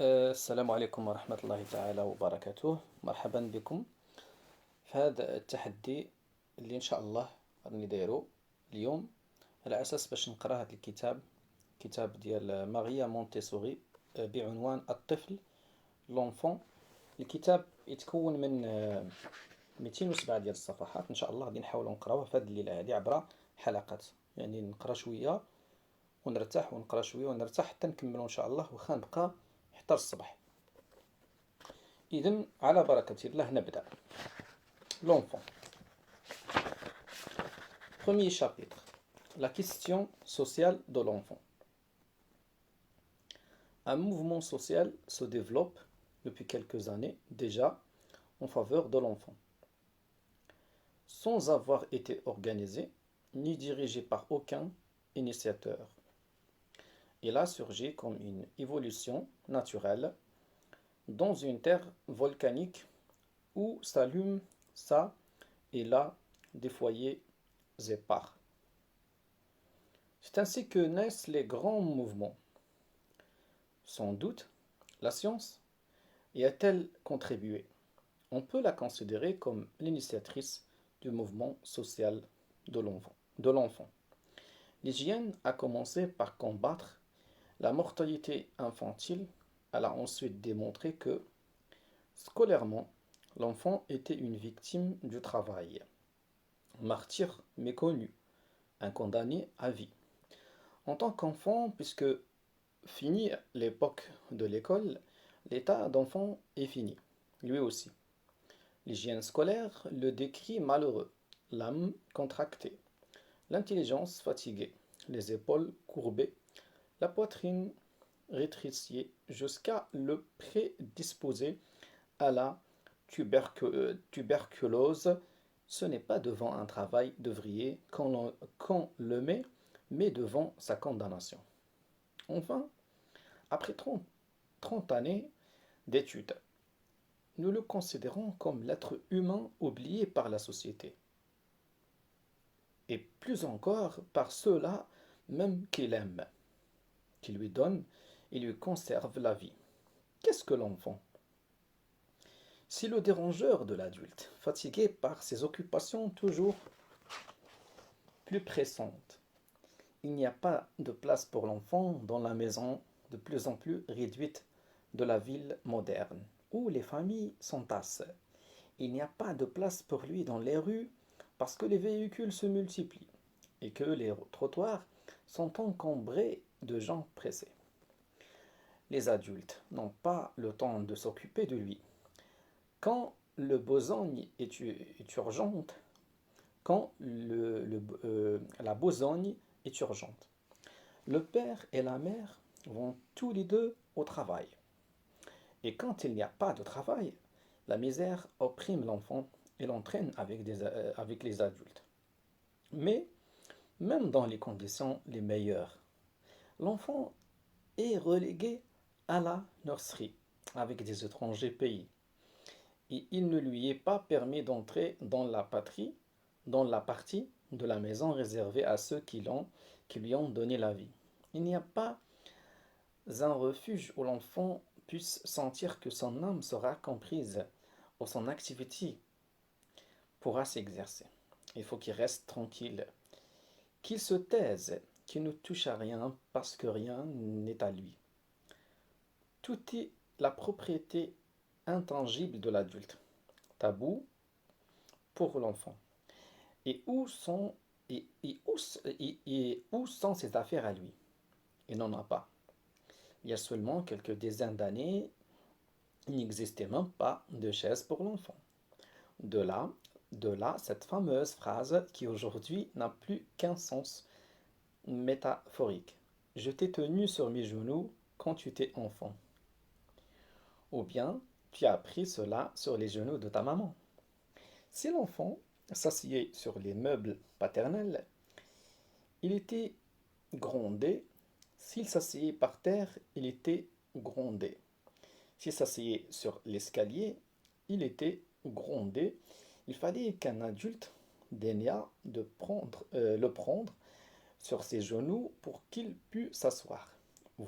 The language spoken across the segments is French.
السلام عليكم ورحمة الله تعالى وبركاته. مرحبا بكم في هذا التحدي اللي إن شاء الله راني دايرو اليوم على أساس باش نقرا هذا الكتاب، كتاب ديال ماريا مونتيسوري بعنوان الطفل لونفون. الكتاب يتكون من 207 ديال الصفحات. إن شاء الله غادي نحاولوا نقراوه في هذه الليلة هذه عبر حلقات، يعني نقرا شوية ونرتاح ونقرا شوية ونرتاح حتى نكملوا إن شاء الله، وخا نبقى حتى الصباح. إذن على بركة الله نبدأ. L'enfant. Premier chapitre. La question sociale de l'enfant. Un mouvement social se développe depuis quelques années déjà en faveur de l'enfant. Sans avoir été organisé ni dirigé par aucun initiateur. Il a surgi comme une évolution naturelle dans une terre volcanique où s'allument ça et là des foyers épars. C'est ainsi que naissent les grands mouvements. Sans doute, la science y a-t-elle contribué? On peut la considérer comme l'initiatrice du mouvement social de l'enfant. L'hygiène a commencé par combattre la mortalité infantile. Elle a ensuite démontré que, scolairement, l'enfant était une victime du travail, martyr méconnu, un condamné à vie. En tant qu'enfant, puisque fini l'époque de l'école, l'état d'enfant est fini, lui aussi. L'hygiène scolaire le décrit malheureux, l'âme contractée, l'intelligence fatiguée, les épaules courbées, la poitrine rétrécie jusqu'à le prédisposer à la tuberculose. Ce n'est pas devant un travail d'ouvrier qu'on le met, mais devant sa condamnation. Enfin, après 30 années d'études, nous le considérons comme l'être humain oublié par la société. Et plus encore par ceux-là même qu'il aime, qui lui donne et lui conserve la vie. Qu'est-ce que l'enfant? Si le dérangeur de l'adulte, fatigué par ses occupations toujours plus pressantes, il n'y a pas de place pour l'enfant dans la maison de plus en plus réduite de la ville moderne, où les familles s'entassent. Il n'y a pas de place pour lui dans les rues parce que les véhicules se multiplient et que les trottoirs sont encombrés de gens pressés. Les adultes n'ont pas le temps de s'occuper de lui. Quand la besogne est urgente, la besogne est urgente, le père et la mère vont tous les deux au travail. Et quand il n'y a pas de travail, la misère opprime l'enfant et l'entraîne avec les adultes. Mais, même dans les conditions les meilleures, l'enfant est relégué à la nurserie avec des étrangers payés. Et il ne lui est pas permis d'entrer dans la partie de la maison réservée à ceux qui lui ont donné la vie. Il n'y a pas un refuge où l'enfant puisse sentir que son âme sera comprise, où son activité pourra s'exercer. Il faut qu'il reste tranquille, qu'il se taise, qu'il ne touche à rien parce que rien n'est à lui. Tout est la propriété intangible de l'adulte, tabou pour l'enfant. Et où sont ses affaires à lui? Il n'en a pas. Il y a seulement quelques dizaines d'années, il n'existait même pas de chaise pour l'enfant. De là, cette fameuse phrase qui aujourd'hui n'a plus qu'un sens métaphorique. Je t'ai tenu sur mes genoux quand tu étais enfant. Ou bien, tu as appris cela sur les genoux de ta maman. Si l'enfant s'assied sur les meubles paternels, il était grondé. S'il s'asseyait par terre, il était grondé. S'il s'asseyait sur l'escalier, il était grondé. Il fallait qu'un adulte daignât le prendre sur ses genoux pour qu'il pût s'asseoir.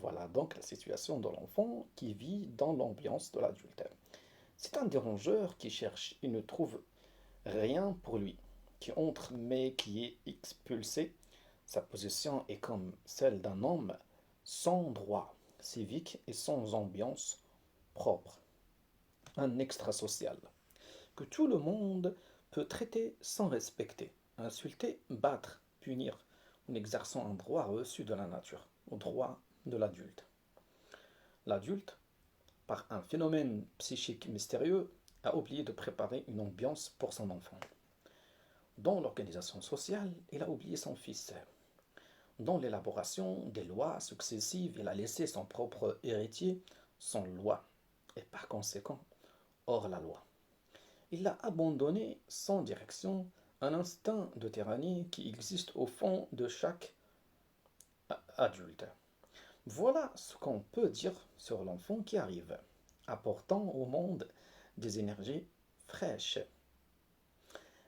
Voilà donc la situation de l'enfant qui vit dans l'ambiance de l'adulte. C'est un dérangeur qui cherche et ne trouve rien pour lui, qui entre mais qui est expulsé. Sa position est comme celle d'un homme sans droit civique et sans ambiance propre, un extrasocial, que tout le monde peut traiter sans respecter, insulter, battre, punir, en exerçant un droit reçu de la nature, au droit de l'adulte. L'adulte, par un phénomène psychique mystérieux, a oublié de préparer une ambiance pour son enfant. Dans l'organisation sociale, il a oublié son fils. Dans l'élaboration des lois successives, il a laissé son propre héritier sans loi, et par conséquent, hors la loi. Il a abandonné sans direction un instinct de tyrannie qui existe au fond de chaque adulte. Voilà ce qu'on peut dire sur l'enfant qui arrive, apportant au monde des énergies fraîches.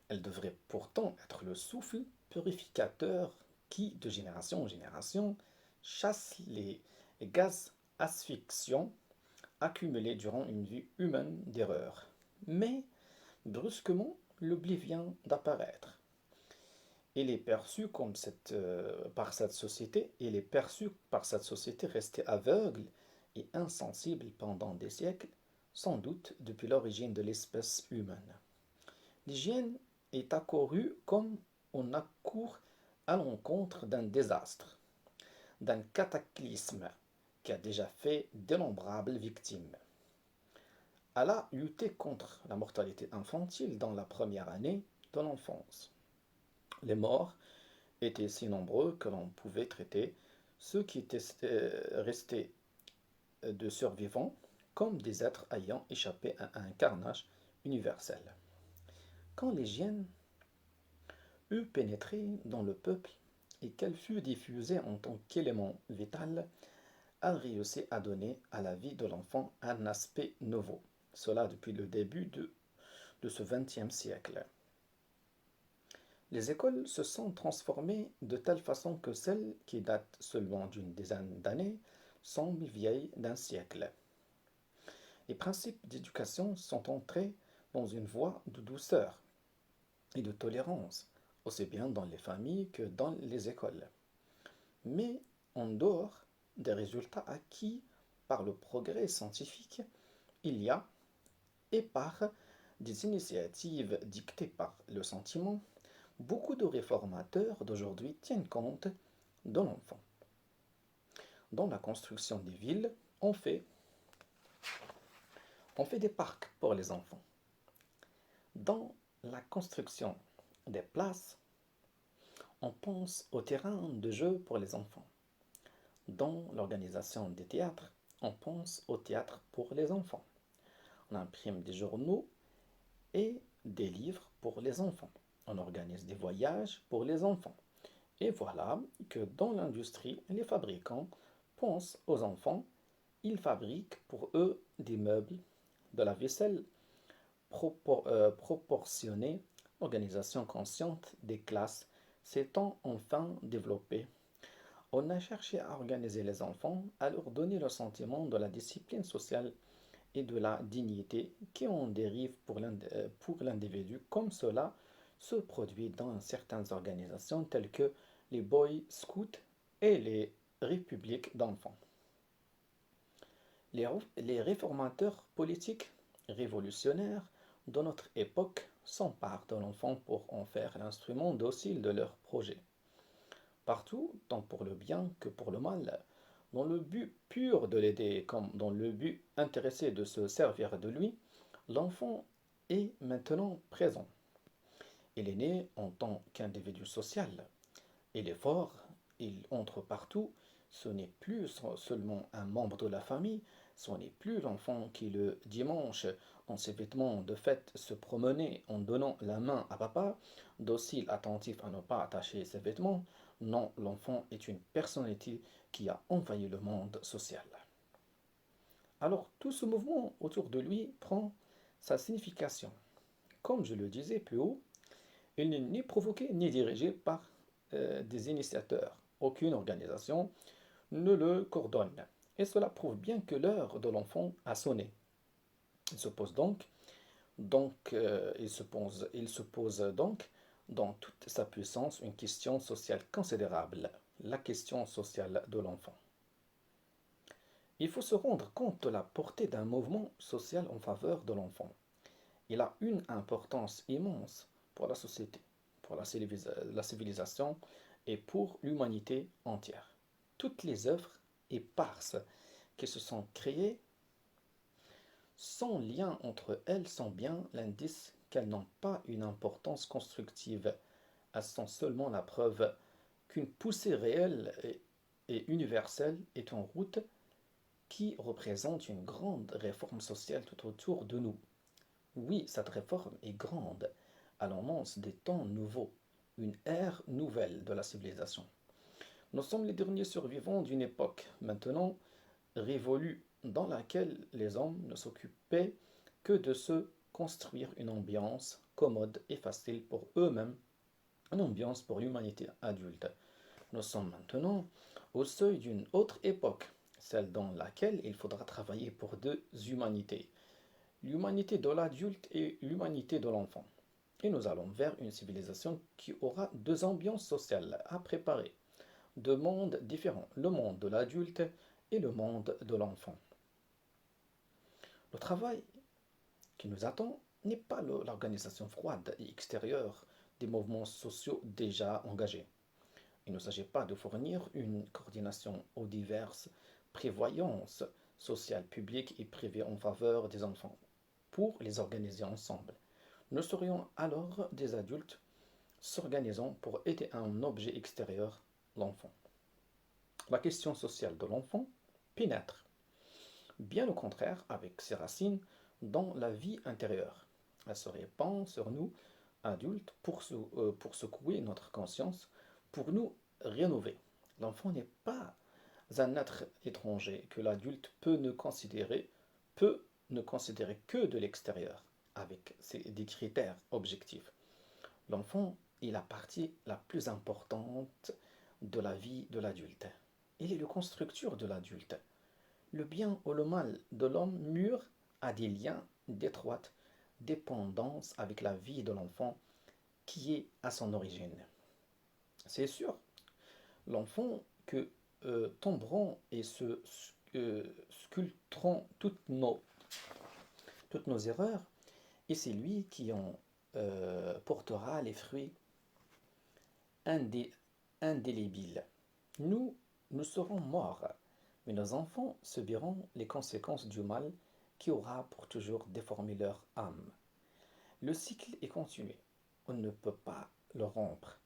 Elle devrait pourtant être le souffle purificateur qui, de génération en génération, chasse les gaz asphyxiants accumulés durant une vie humaine d'erreur. Mais, brusquement, l'oubli vient d'apparaître. Il est perçu par cette société, il est perçu par cette société restée aveugle et insensible pendant des siècles, sans doute depuis l'origine de l'espèce humaine. L'hygiène est accourue comme on accourt à l'encontre d'un désastre, d'un cataclysme qui a déjà fait d'innombrables victimes. Elle a lutté contre la mortalité infantile dans la première année de l'enfance. Les morts étaient si nombreux que l'on pouvait traiter ceux qui étaient restés de survivants comme des êtres ayant échappé à un carnage universel. Quand l'hygiène eut pénétré dans le peuple et qu'elle fut diffusée en tant qu'élément vital, elle réussit à donner à la vie de l'enfant un aspect nouveau. Cela depuis le début de ce XXe siècle. Les écoles se sont transformées de telle façon que celles qui datent seulement d'une dizaine d'années semblent vieilles d'un siècle. Les principes d'éducation sont entrés dans une voie de douceur et de tolérance, aussi bien dans les familles que dans les écoles. Mais en dehors des résultats acquis par le progrès scientifique, il y a, et par des initiatives dictées par le sentiment, beaucoup de réformateurs d'aujourd'hui tiennent compte de l'enfant. Dans la construction des villes, on fait des parcs pour les enfants. Dans la construction des places, on pense au terrain de jeu pour les enfants. Dans l'organisation des théâtres, on pense au théâtre pour les enfants. On imprime des journaux et des livres pour les enfants. On organise des voyages pour les enfants. Et voilà que dans l'industrie, les fabricants pensent aux enfants. Ils fabriquent pour eux des meubles, de la vaisselle proportionnée. L'organisation consciente des classes s'étant enfin développée. On a cherché à organiser les enfants, à leur donner le sentiment de la discipline sociale et de la dignité qui en dérive pour l'individu, comme cela se produit dans certaines organisations telles que les Boy Scouts et les républiques d'enfants. Les réformateurs politiques révolutionnaires de notre époque s'emparent de l'enfant pour en faire l'instrument docile de leurs projets. Partout, tant pour le bien que pour le mal, dans le but pur de l'aider comme dans le but intéressé de se servir de lui, l'enfant est maintenant présent. Il est né en tant qu'individu social. Il est fort, il entre partout. Ce n'est plus seulement un membre de la famille, ce n'est plus l'enfant qui le dimanche, dans ses vêtements de fête, se promenait en donnant la main à papa, docile, attentif à ne pas attacher ses vêtements. Non, l'enfant est une personnalité qui a envahi le monde social. Alors tout ce mouvement autour de lui prend sa signification. Comme je le disais plus haut, il n'est ni provoqué ni dirigé par des initiateurs. Aucune organisation ne le coordonne. Et cela prouve bien que l'heure de l'enfant a sonné. Il se pose il se pose donc dans toute sa puissance une question sociale considérable, la question sociale de l'enfant. Il faut se rendre compte de la portée d'un mouvement social en faveur de l'enfant. Il a une importance immense pour la société, pour la civilisation et pour l'humanité entière. Toutes les œuvres éparses qui se sont créées sans lien entre elles sont bien l'indice qu'elles n'ont pas une importance constructive. Elles sont seulement la preuve qu'une poussée réelle et universelle est en route qui représente une grande réforme sociale tout autour de nous. Oui, cette réforme est grande. Elle annonce des temps nouveaux, une ère nouvelle de la civilisation. Nous sommes les derniers survivants d'une époque maintenant révolue dans laquelle les hommes ne s'occupaient que de se construire une ambiance commode et facile pour eux-mêmes, une ambiance pour l'humanité adulte. Nous sommes maintenant au seuil d'une autre époque, celle dans laquelle il faudra travailler pour deux humanités, l'humanité de l'adulte et l'humanité de l'enfant. Et nous allons vers une civilisation qui aura deux ambiances sociales à préparer, deux mondes différents, le monde de l'adulte et le monde de l'enfant. Le travail qui nous attend n'est pas l'organisation froide et extérieure des mouvements sociaux déjà engagés. Il ne s'agit pas de fournir une coordination aux diverses prévoyances sociales publiques et privées en faveur des enfants, pour les organiser ensemble. Nous serions alors des adultes s'organisant pour aider un objet extérieur, l'enfant. La question sociale de l'enfant pénètre, bien au contraire, avec ses racines dans la vie intérieure. Elle se répand sur nous, adultes, pour secouer notre conscience, pour nous rénover. L'enfant n'est pas un être étranger que l'adulte peut ne considérer que de l'extérieur, avec des critères objectifs. L'enfant est la partie la plus importante de la vie de l'adulte. Il est le constructeur de l'adulte. Le bien ou le mal de l'homme mûr a des liens d'étroite dépendance avec la vie de l'enfant qui est à son origine. C'est sûr, l'enfant que tomberont et se sculpteront toutes nos erreurs, et c'est lui qui en portera les fruits indélébiles. Nous serons morts, mais nos enfants subiront les conséquences du mal qui aura pour toujours déformé leur âme. Le cycle est continué. On ne peut pas le rompre.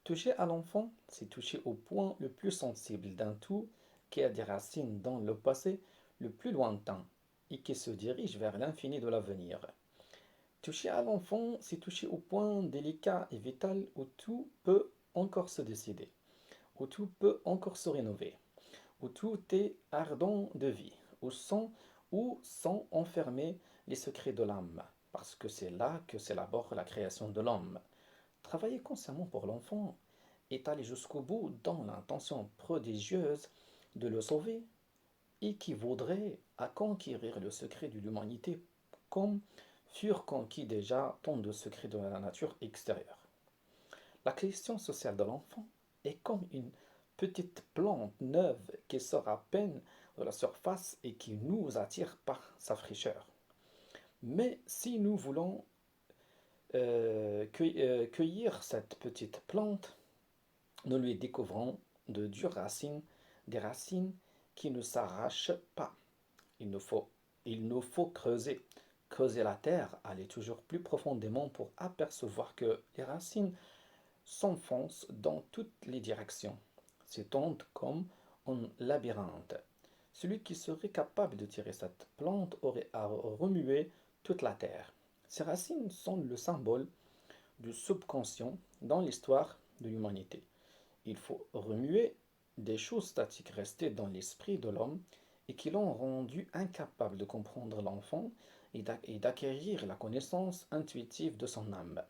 Toucher à l'enfant, c'est toucher au point le plus sensible d'un tout qui a des racines dans le passé le plus lointain et qui se dirige vers l'infini de l'avenir. Toucher à l'enfant, c'est toucher au point délicat et vital où tout peut encore se décider, où tout peut encore se rénover, où tout est ardent de vie, où sont enfermés les secrets de l'âme, parce que c'est là que s'élabore la création de l'homme. Travailler consciemment pour l'enfant est aller jusqu'au bout dans l'intention prodigieuse de le sauver et qui vaudrait à conquérir le secret de l'humanité comme furent conquis déjà tant de secrets de la nature extérieure. La question sociale de l'enfant est comme une petite plante neuve qui sort à peine de la surface et qui nous attire par sa fraîcheur. Mais si nous voulons cueillir cette petite plante, nous lui découvrons de dures racines, des racines qui ne s'arrachent pas. Il nous faut creuser la terre, aller toujours plus profondément pour apercevoir que les racines s'enfoncent dans toutes les directions, s'étendent comme un labyrinthe. Celui qui serait capable de tirer cette plante aurait à remuer toute la terre. Ces racines sont le symbole du subconscient dans l'histoire de l'humanité. Il faut remuer des choses statiques restées dans l'esprit de l'homme et qui l'ont rendu incapable de comprendre l'enfant et d'acquérir la connaissance intuitive de son âme.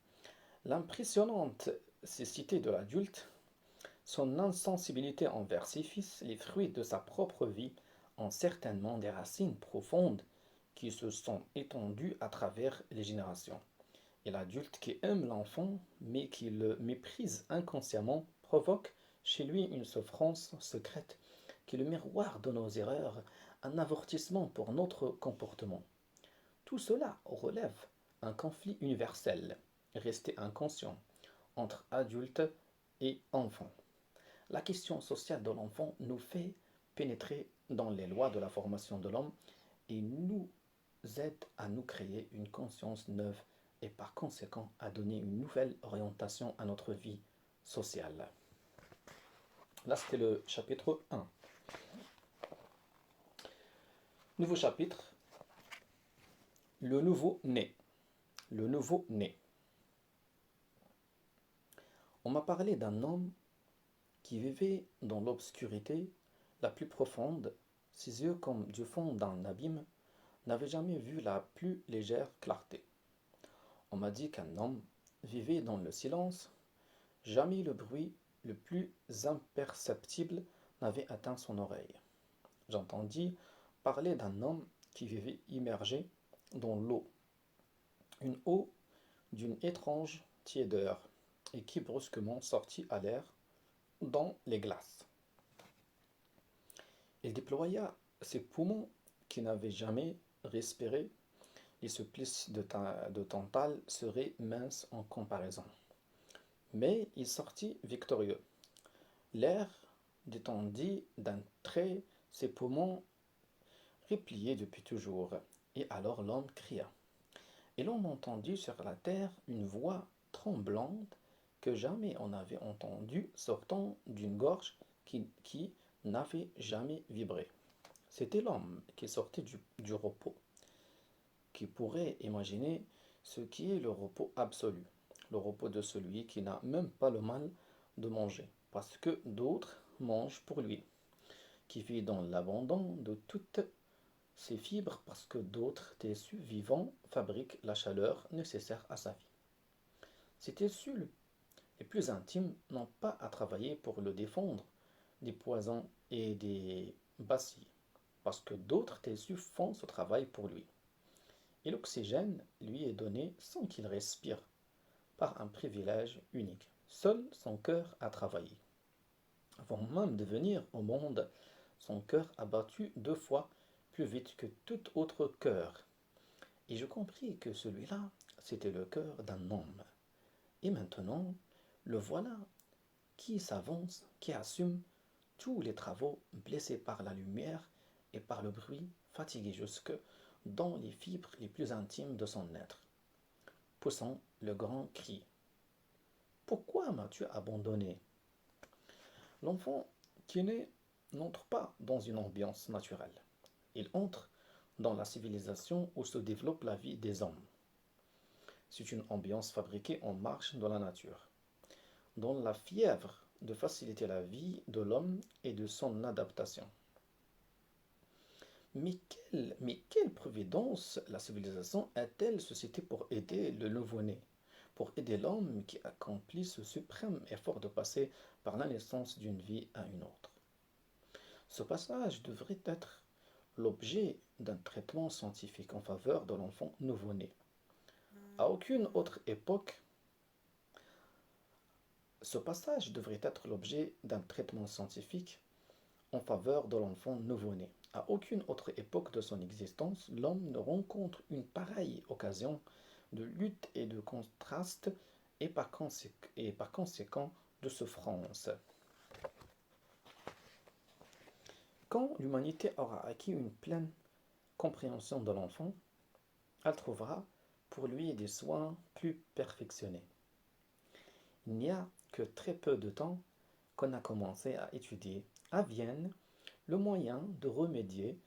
L'impressionnante cécité de l'adulte Son insensibilité envers ses fils, les fruits de sa propre vie, ont certainement des racines profondes qui se sont étendues à travers les générations. Et l'adulte qui aime l'enfant, mais qui le méprise inconsciemment, provoque chez lui une souffrance secrète qui est le miroir de nos erreurs, un avertissement pour notre comportement. Tout cela relève un conflit universel, resté inconscient, entre adultes et enfants. La question sociale de l'enfant nous fait pénétrer dans les lois de la formation de l'homme et nous aide à nous créer une conscience neuve et par conséquent à donner une nouvelle orientation à notre vie sociale. Là, c'était le chapitre 1. Nouveau chapitre, le nouveau-né. Le nouveau-né. On m'a parlé d'un homme qui vivait dans l'obscurité la plus profonde, ses yeux comme du fond d'un abîme n'avaient jamais vu la plus légère clarté. On m'a dit qu'un homme vivait dans le silence, jamais le bruit le plus imperceptible n'avait atteint son oreille. J'entendis parler d'un homme qui vivait immergé dans l'eau, une eau d'une étrange tiédeur, et qui brusquement sortit à l'air dans les glaces. Il déploya ses poumons qui n'avaient jamais respiré. Les supplices de Tantale seraient minces en comparaison. Mais il sortit victorieux. L'air détendit d'un trait ses poumons repliés depuis toujours. Et alors l'homme cria. Et l'on entendit sur la terre une voix tremblante que jamais on n'avait entendue sortant d'une gorge qui n'avait jamais vibré. C'était l'homme qui sortait du repos, qui pourrait imaginer ce qui est le repos absolu, le repos de celui qui n'a même pas le mal de manger, parce que d'autres mangent pour lui, qui vit dans l'abandon de toutes ses fibres, parce que d'autres tissus vivants fabriquent la chaleur nécessaire à sa vie. Ces tissus les plus intimes n'ont pas à travailler pour le défendre des poisons et des bacilles, parce que d'autres tissus font ce travail pour lui. Et l'oxygène lui est donné sans qu'il respire, par un privilège unique. Seul son cœur a travaillé. Avant même de venir au monde, son cœur a battu 2 fois plus vite que tout autre cœur. Et je compris que celui-là, c'était le cœur d'un homme. Et maintenant, le voilà qui s'avance, qui assume tous les travaux, blessés par la lumière et par le bruit, fatigué jusque dans les fibres les plus intimes de son être, poussant le grand cri. Pourquoi m'as-tu abandonné? L'enfant qui naît n'entre pas dans une ambiance naturelle. Il entre dans la civilisation où se développe la vie des hommes. C'est une ambiance fabriquée en marche dans la nature, dans la fièvre de faciliter la vie de l'homme et de son adaptation. Mais quelle providence la civilisation a-t-elle suscité pour aider le nouveau-né, pour aider l'homme qui accomplit ce suprême effort de passer par la naissance d'une vie à une autre? Ce passage devrait être l'objet d'un traitement scientifique en faveur de l'enfant nouveau-né. À aucune autre époque, ce passage devrait être l'objet d'un traitement scientifique en faveur de l'enfant nouveau-né. À aucune autre époque de son existence, l'homme ne rencontre une pareille occasion de lutte et de contraste et par conséquent de souffrance. Quand l'humanité aura acquis une pleine compréhension de l'enfant, elle trouvera pour lui des soins plus perfectionnés. Il n'y a que très peu de temps qu'on a commencé à étudier à Vienne le moyen de remédier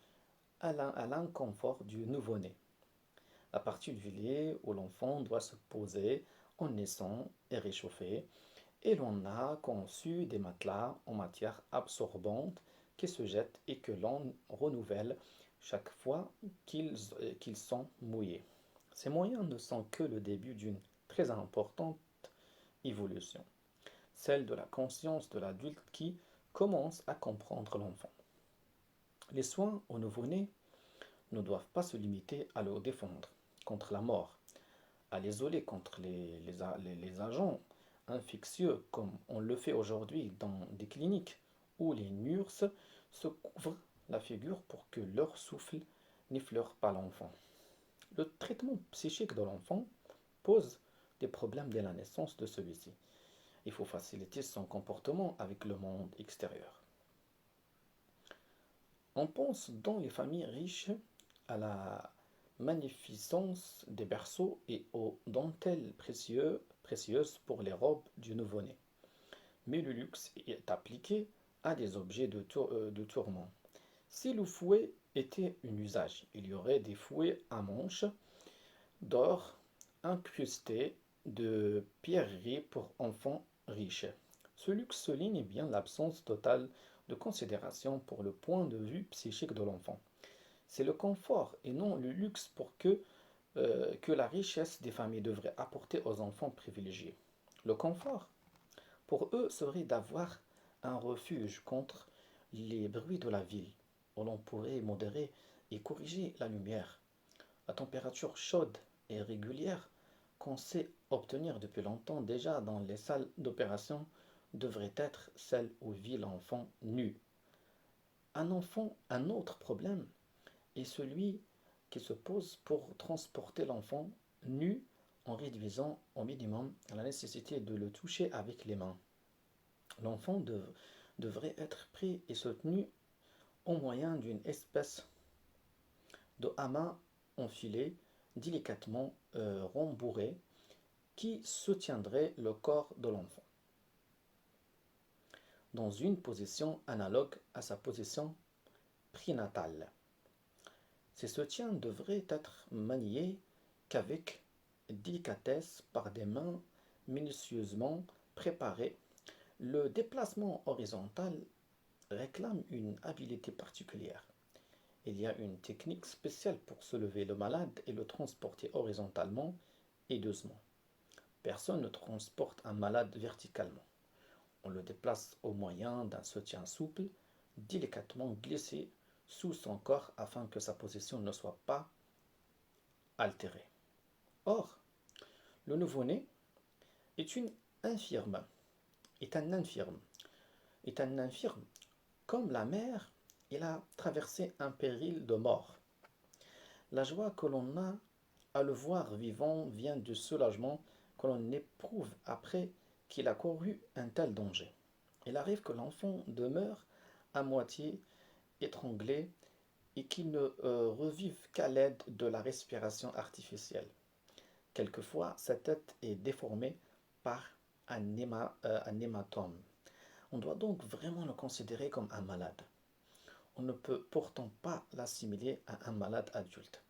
à l'inconfort du nouveau-né, à partir du lait où l'enfant doit se poser en naissant et réchauffer, et l'on a conçu des matelas en matière absorbante qui se jettent et que l'on renouvelle chaque fois qu'ils sont mouillés. Ces moyens ne sont que le début d'une très importante évolution. celle de la conscience de l'adulte qui commence à comprendre l'enfant. Les soins au nouveau-né ne doivent pas se limiter à le défendre contre la mort, à l'isoler contre les agents infectieux comme on le fait aujourd'hui dans des cliniques où les nurses se couvrent la figure pour que leur souffle n'effleure pas l'enfant. Le traitement psychique de l'enfant pose des problèmes dès la naissance de celui-ci. Il faut faciliter son comportement avec le monde extérieur. On pense dans les familles riches à la magnificence des berceaux et aux dentelles précieuses pour les robes du nouveau-né. Mais le luxe est appliqué à des objets de tourment. Si le fouet était un usage, il y aurait des fouets à manches d'or incrustés de pierreries pour enfants riches. Ce luxe souligne bien l'absence totale de considération pour le point de vue psychique de l'enfant. C'est le confort et non le luxe que la richesse des familles devrait apporter aux enfants privilégiés. Le confort, pour eux, serait d'avoir un refuge contre les bruits de la ville, où l'on pourrait modérer et corriger la lumière. La température chaude et régulière qu'on sait obtenir depuis longtemps déjà dans les salles d'opération devrait être celle où vit l'enfant nu. Un autre problème est celui qui se pose pour transporter l'enfant nu en réduisant au minimum la nécessité de le toucher avec les mains. L'enfant devrait être pris et soutenu au moyen d'une espèce de hamac enfilé, délicatement rembourré, qui soutiendrait le corps de l'enfant dans une position analogue à sa position prénatale. Ces soutiens devraient être maniés qu'avec délicatesse par des mains minutieusement préparées. Le déplacement horizontal réclame une habileté particulière. Il y a une technique spéciale pour soulever le malade et le transporter horizontalement et doucement. Personne ne transporte un malade verticalement. On le déplace au moyen d'un soutien souple, délicatement glissé sous son corps afin que sa position ne soit pas altérée. Or, le nouveau-né est une infirme, est un infirme, est un infirme. Comme la mère, il a traversé un péril de mort. La joie que l'on a à le voir vivant vient du soulagement que l'on éprouve après qu'il a couru un tel danger. Il arrive que l'enfant demeure à moitié étranglé et qu'il ne revive qu'à l'aide de la respiration artificielle. Quelquefois, sa tête est déformée par un hématome. On doit donc vraiment le considérer comme un malade. On ne peut pourtant pas l'assimiler à un malade adulte.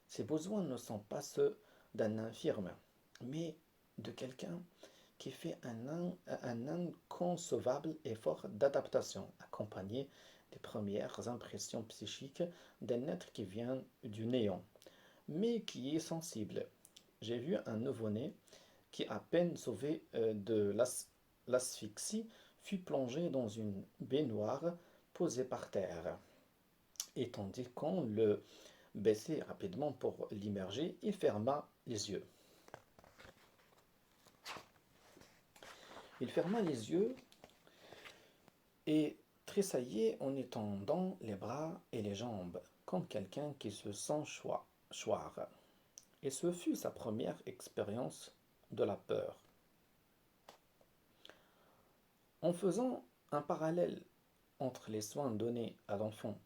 Ses besoins ne sont pas ceux d'un infirme, mais de quelqu'un qui fait un inconcevable effort d'adaptation, accompagné des premières impressions psychiques d'un être qui vient du néant, mais qui est sensible. J'ai vu un nouveau-né qui, à peine sauvé de l'asphyxie, fut plongé dans une baignoire posée par terre. Et tandis qu'on le baissait rapidement pour l'immerger, il ferma les yeux. Il ferma les yeux et tressaillait en étendant les bras et les jambes, comme quelqu'un qui se sent choir. Et ce fut sa première expérience de la peur. En faisant un parallèle entre les soins donnés à l'enfant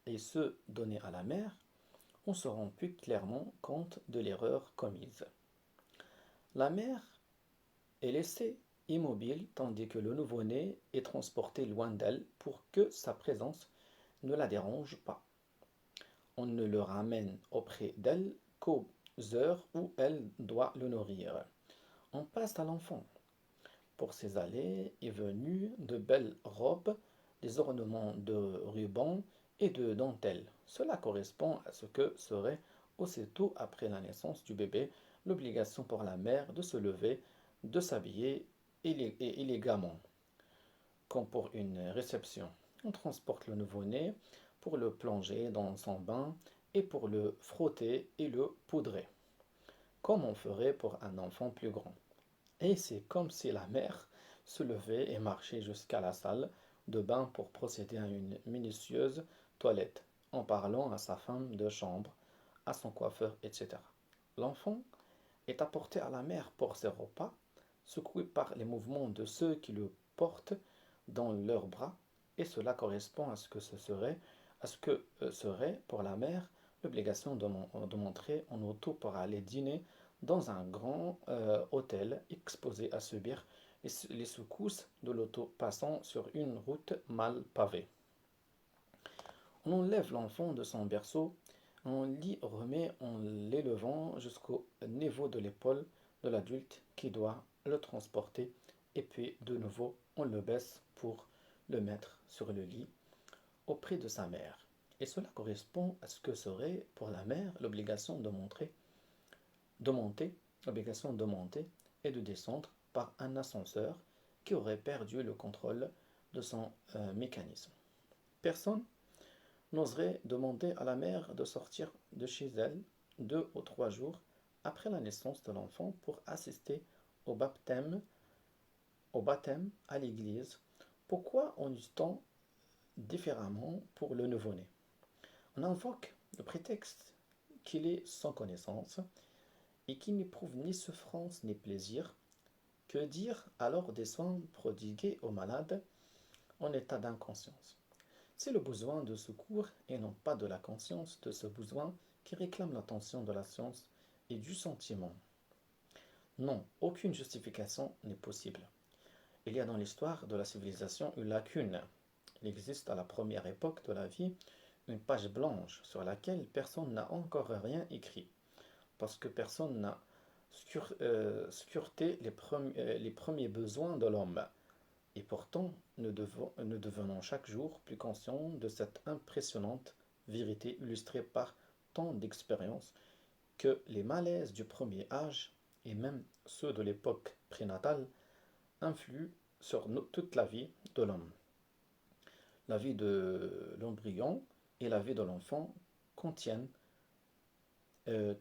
et ceux donnés à la mère, on se rend plus clairement compte de l'erreur commise. La mère est laissée immobile tandis que le nouveau-né est transporté loin d'elle pour que sa présence ne la dérange pas. On ne le ramène auprès d'elle qu'aux heures où elle doit le nourrir. On passe à l'enfant. Pour ses allées et venues, de belles robes, des ornements de rubans et de dentelles. Cela correspond à ce que serait aussitôt après la naissance du bébé l'obligation pour la mère de se lever, de s'habiller élégamment, comme pour une réception. On transporte le nouveau-né pour le plonger dans son bain et pour le frotter et le poudrer, comme on ferait pour un enfant plus grand. Et c'est comme si la mère se levait et marchait jusqu'à la salle de bain pour procéder à une minutieuse toilette, en parlant à sa femme de chambre, à son coiffeur, etc. L'enfant est apporté à la mère pour ses repas, secoué par les mouvements de ceux qui le portent dans leurs bras, et cela correspond à ce que serait pour la mère l'obligation de montrer en auto pour aller dîner dans un grand hôtel exposé à subir les secousses de l'auto passant sur une route mal pavée. On enlève l'enfant de son berceau, on l'y remet en l'élevant jusqu'au niveau de l'épaule de l'adulte qui doit le transporter, et puis de nouveau on le baisse pour le mettre sur le lit auprès de sa mère. Et cela correspond à ce que serait pour la mère l'obligation de monter, l'obligation de monter et de descendre par un ascenseur qui aurait perdu le contrôle de son mécanisme. Personne n'oserait demander à la mère de sortir de chez elle 2 ou 3 jours après la naissance de l'enfant pour assister au baptême, à l'église. Pourquoi on use-t-on différemment pour le nouveau-né? On invoque le prétexte qu'il est sans connaissance et qui n'éprouve ni souffrance ni plaisir. Que dire alors des soins prodigués aux malades en état d'inconscience? C'est le besoin de secours et non pas de la conscience de ce besoin qui réclame l'attention de la science et du sentiment. Non, aucune justification n'est possible. Il y a dans l'histoire de la civilisation une lacune. Il existe à la première époque de la vie une page blanche sur laquelle personne n'a encore rien écrit, parce que personne n'a scruté les premiers besoins de l'homme. Et pourtant, nous devenons chaque jour plus conscients de cette impressionnante vérité illustrée par tant d'expériences que les malaises du premier âge, et même ceux de l'époque prénatale, influent sur toute la vie de l'homme. La vie de l'embryon et la vie de l'enfant contiennent,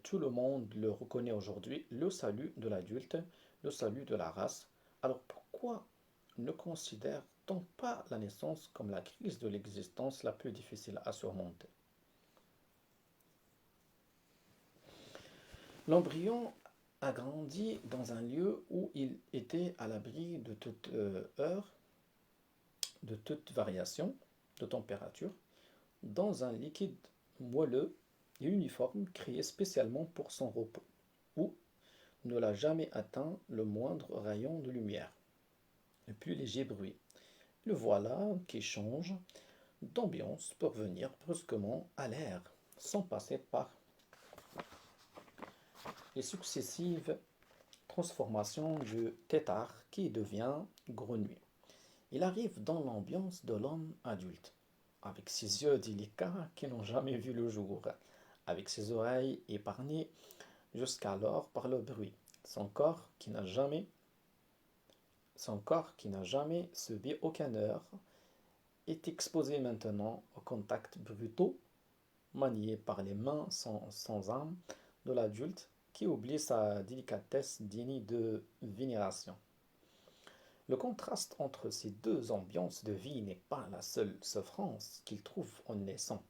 tout le monde le reconnaît aujourd'hui, le salut de l'adulte, le salut de la race. Alors pourquoi ne considère-t-on pas la naissance comme la crise de l'existence la plus difficile à surmonter? L'embryon a grandi dans un lieu où il était à l'abri de toute heure, de toute variation de température, dans un liquide moelleux et uniforme créé spécialement pour son repos, où ne l'a jamais atteint le moindre rayon de lumière, le plus léger bruit. Le voilà qui change d'ambiance pour venir brusquement à l'air, sans passer par les successives transformations du tétard qui devient grenouille. Il arrive dans l'ambiance de l'homme adulte, avec ses yeux délicats qui n'ont jamais vu le jour, avec ses oreilles épargnées jusqu'alors par le bruit, son corps qui n'a jamais subi aucune heure, est exposé maintenant aux contacts brutaux, maniés par les mains sans âme de l'adulte qui oublie sa délicatesse digne de vénération. Le contraste entre ces deux ambiances de vie n'est pas la seule souffrance qu'il trouve en naissant.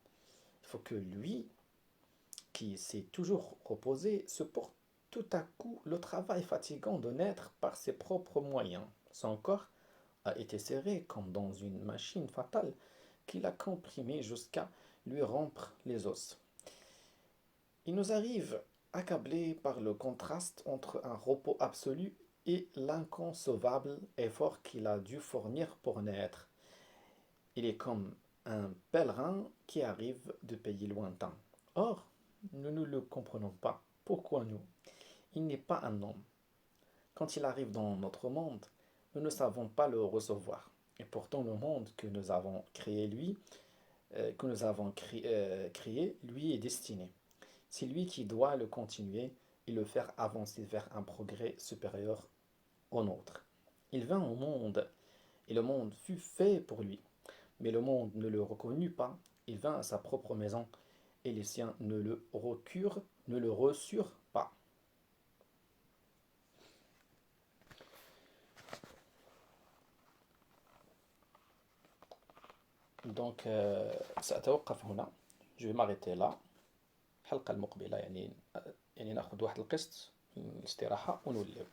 Il faut que lui, qui s'est toujours reposé, supporte tout à coup le travail fatigant de naître par ses propres moyens. Son corps a été serré comme dans une machine fatale qui l'a comprimé jusqu'à lui rompre les os. Il nous arrive, accablé par le contraste entre un repos absolu et l'inconcevable effort qu'il a dû fournir pour naître. Il est comme un pèlerin qui arrive de pays lointains. Or, nous ne le comprenons pas. Pourquoi nous? Il n'est pas un homme. Quand il arrive dans notre monde, nous ne savons pas le recevoir. Et pourtant, le monde que nous avons créé, lui est destiné. C'est lui qui doit le continuer et le faire avancer vers un progrès supérieur au nôtre. Il vint au monde, et le monde fut fait pour lui. Mais le monde ne le reconnut pas. Il vint à sa propre maison, et les siens ne le reçurent pas. Donc, سأتوقف هنا. Je vais m'arrêter là. الحلقة المقبلة يعني ناخذ واحد القسط من الاستراحة ونولي.